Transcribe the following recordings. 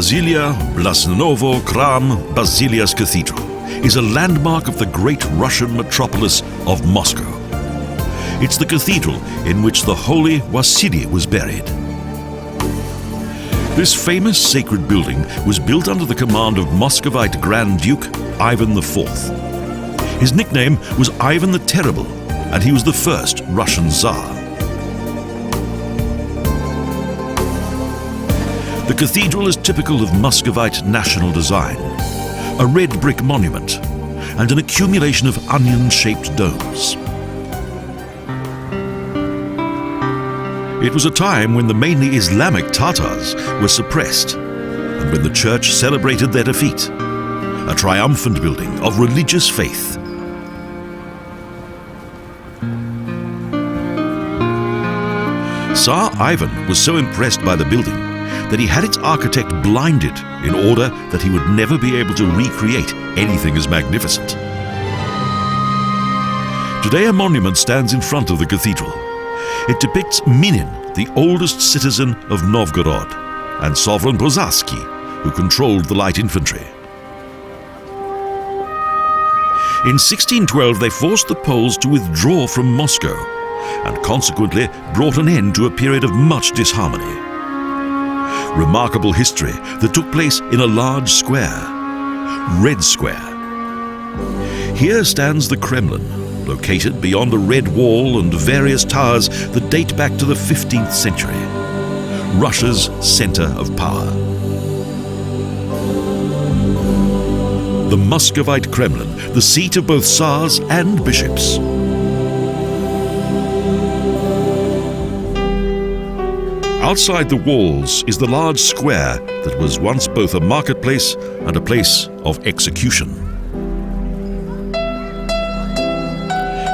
Vasiliya Blazhennovo Khram Basilius Cathedral is a landmark of the great Russian metropolis of Moscow. It's the cathedral in which the Holy Wassilij was buried. This famous sacred building was built under the command of Muscovite Grand Duke Ivan IV. His nickname was Ivan the Terrible, and he was the first Russian Tsar. The cathedral is typical of Muscovite national design, a red brick monument and an accumulation of onion-shaped domes. It was a time when the mainly Islamic Tatars were suppressed and when the church celebrated their defeat, a triumphant building of religious faith. Tsar Ivan was so impressed by the building that he had its architect blinded in order that he would never be able to recreate anything as magnificent. Today a monument stands in front of the cathedral. It depicts Minin, the oldest citizen of Novgorod, and Sovereign Bozarsky, who controlled the light infantry. In 1612 they forced the Poles to withdraw from Moscow and consequently brought an end to a period of much disharmony. Remarkable history that took place in a large square, Red Square. Here stands the Kremlin, located beyond a red wall and various towers that date back to the 15th century, Russia's center of power. The Muscovite Kremlin, the seat of both Tsars and bishops. Outside the walls is the large square that was once both a marketplace and a place of execution.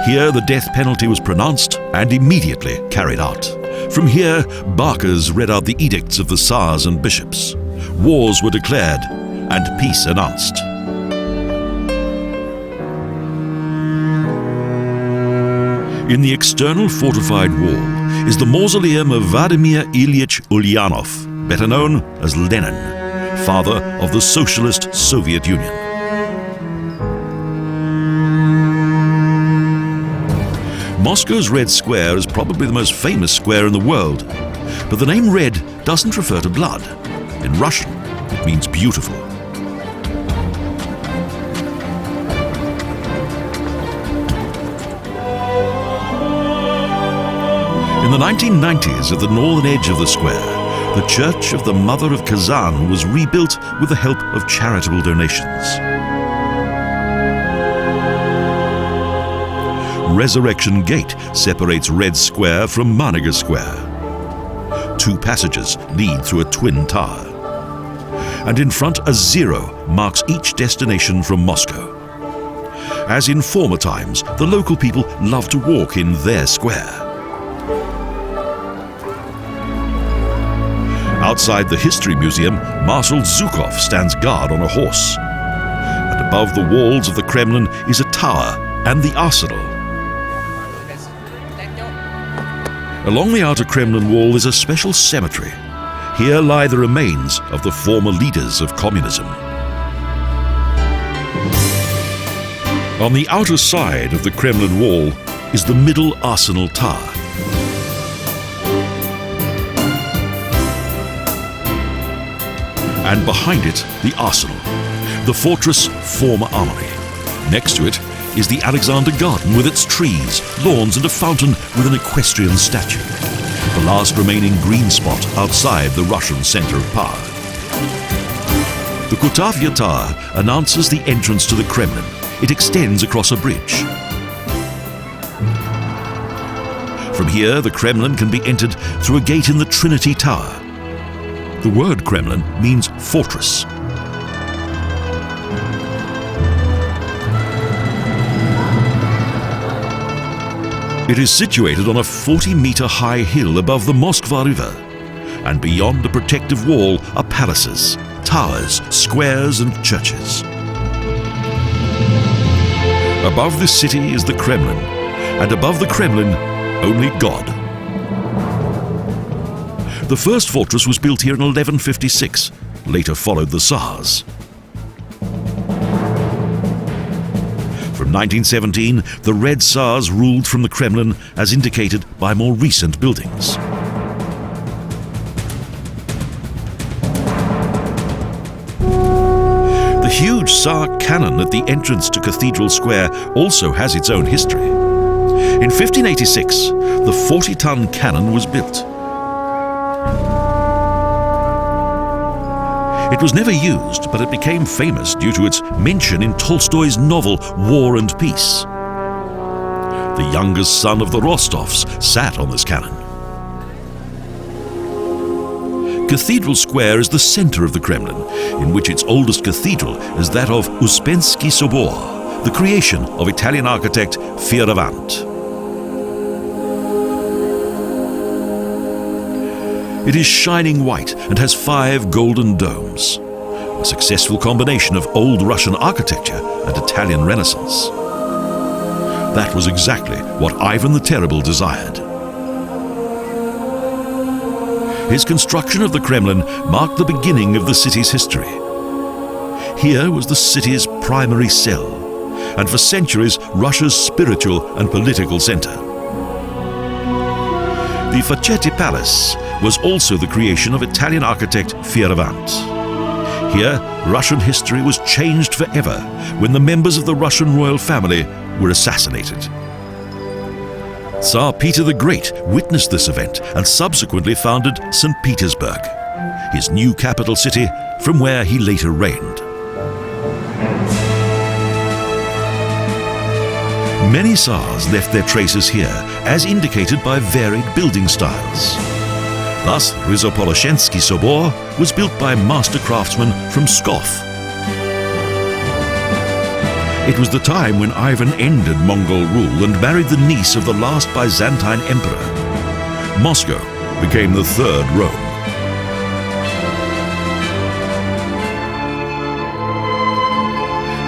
Here the death penalty was pronounced and immediately carried out. From here, barkers read out the edicts of the Tsars and bishops. Wars were declared and peace announced. In the external fortified wall is the mausoleum of Vladimir Ilyich Ulyanov, better known as Lenin, father of the Socialist Soviet Union. Moscow's Red Square is probably the most famous square in the world, but the name red doesn't refer to blood. In Russian, it means beautiful. In the 1990s, at the northern edge of the square, the Church of the Mother of Kazan was rebuilt with the help of charitable donations. Resurrection Gate separates Red Square from Manege Square. 2 passages lead through a twin tower. And in front, a zero marks each destination from Moscow. As in former times, the local people loved to walk in their square. Outside the History Museum, Marshal Zhukov stands guard on a horse. And above the walls of the Kremlin is a tower and the arsenal. Along the outer Kremlin wall is a special cemetery. Here lie the remains of the former leaders of communism. On the outer side of the Kremlin wall is the middle arsenal tower. And behind it, the arsenal, the fortress former armory. Next to it is the Alexander Garden with its trees, lawns and a fountain with an equestrian statue, the last remaining green spot outside the Russian center of power. The Kutavya Tower announces the entrance to the Kremlin. It extends across a bridge. From here, the Kremlin can be entered through a gate in the Trinity Tower. The word Kremlin means fortress. It is situated on a 40-meter high hill above the Moskva River, and beyond the protective wall are palaces, towers, squares and churches. Above this city is the Kremlin, and above the Kremlin, only God. The first fortress was built here in 1156, later followed the Tsars. From 1917, the Red Tsars ruled from the Kremlin, as indicated by more recent buildings. The huge Tsar cannon at the entrance to Cathedral Square also has its own history. In 1586, the 40-ton cannon was built. It was never used, but it became famous due to its mention in Tolstoy's novel War and Peace. The youngest son of the Rostovs sat on this cannon. Cathedral Square is the center of the Kremlin, in which its oldest cathedral is that of Uspensky Sobor, the creation of Italian architect Fioravant. It is shining white and has 5 golden domes, a successful combination of old Russian architecture and Italian Renaissance. That was exactly what Ivan the Terrible desired. His construction of the Kremlin marked the beginning of the city's history. Here was the city's primary cell, and for centuries Russia's spiritual and political center. The Facette Palace was also the creation of Italian architect Fioravant. Here, Russian history was changed forever when the members of the Russian royal family were assassinated. Tsar Peter the Great witnessed this event and subsequently founded St. Petersburg, his new capital city from where he later reigned. Many Tsars left their traces here, as indicated by varied building styles. Thus, Rizopoloshenski Sobor was built by master craftsmen from Pskov. It was the time when Ivan ended Mongol rule and married the niece of the last Byzantine emperor. Moscow became the third Rome.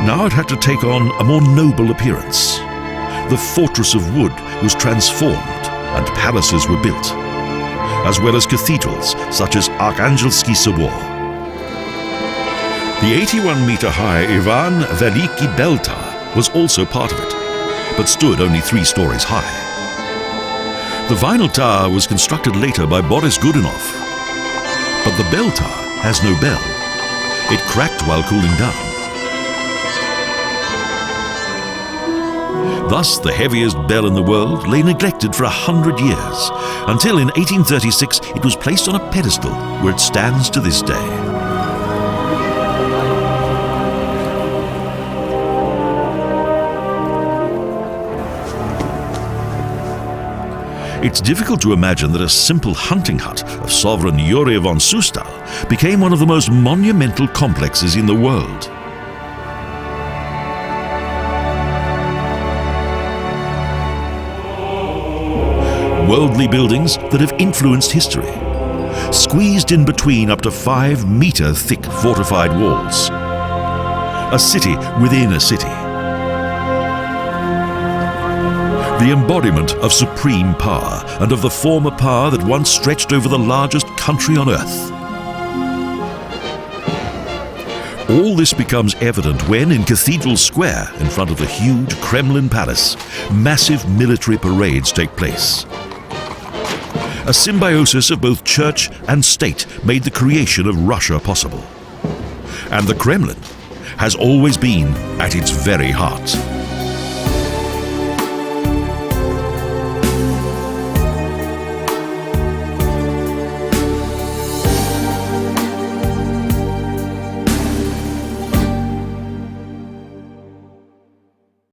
Now it had to take on a more noble appearance. The fortress of wood was transformed and palaces were built, as well as cathedrals such as Arkhangelsky Sobor. The 81-meter-high Ivan Veliki Bell Tower was also part of it, but stood only 3 stories high. The vinyl tower was constructed later by Boris Godunov, but the bell tower has no bell. It cracked while cooling down. Thus, the heaviest bell in the world lay neglected for 100 years, until in 1836 it was placed on a pedestal where it stands to this day. It's difficult to imagine that a simple hunting hut of sovereign Yuri von Sustal became one of the most monumental complexes in the world. Worldly buildings that have influenced history, squeezed in between up to 5-meter thick fortified walls. A city within a city. The embodiment of supreme power and of the former power that once stretched over the largest country on earth. All this becomes evident when, in Cathedral Square, in front of the huge Kremlin Palace, massive military parades take place. A symbiosis of both church and state made the creation of Russia possible. And the Kremlin has always been at its very heart.